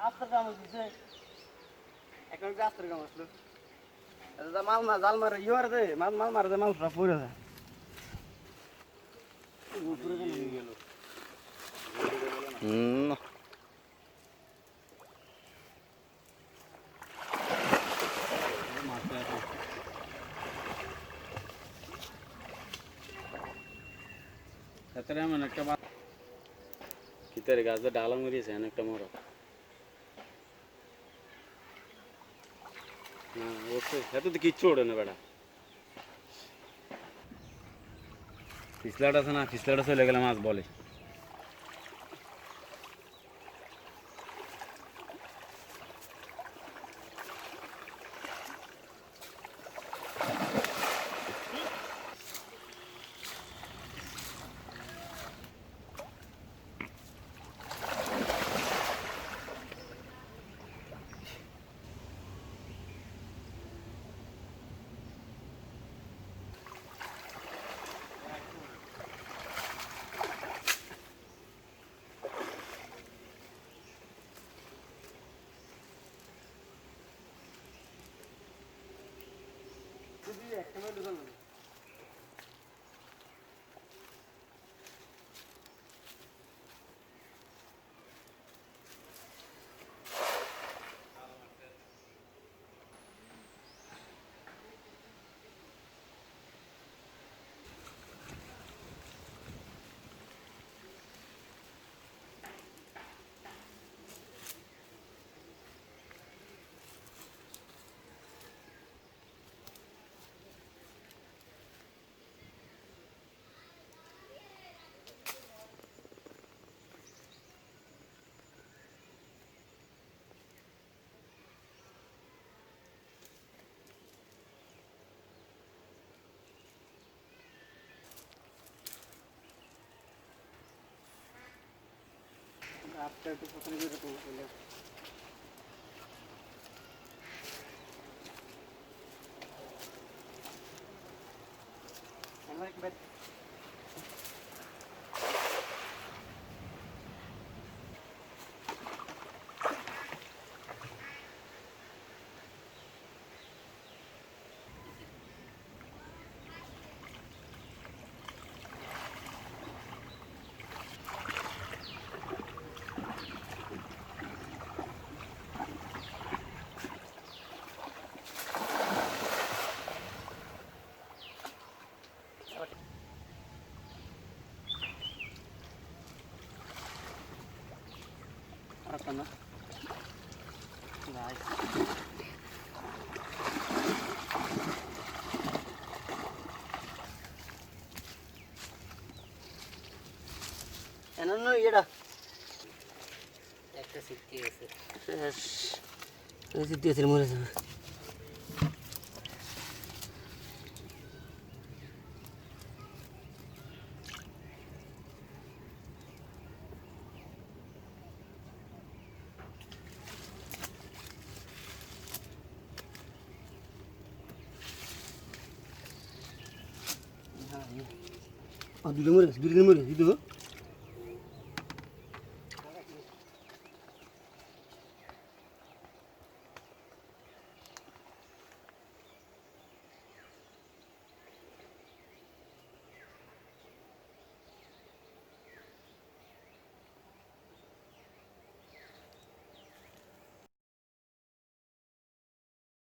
আস্তার কাম হচ্ছে এখন আস্তার কাম আসলো মাল না জাল মারে ইয়ে মারে দে মাল মাল মারে দে মাল সব পড়ে যায় হুম এমন একটা ভিতরে গাছটা ডালা মরিয়েছে একটা মরো হ্যাঁ অবশ্যই এত তো কিচ্ছু ওঠে না বেটা পিছলাটা আছে না পিছলাটা চলে গেলে মাছ বলে একটা মেয়ে ঢুকাল आपका तो पसंद भी रखो बोले हम एक बार apa na guys এননো এটা একটা সিটি আছে এই সিটি আছে মরে যাবে দুটো মরে দুটো মরে দুটো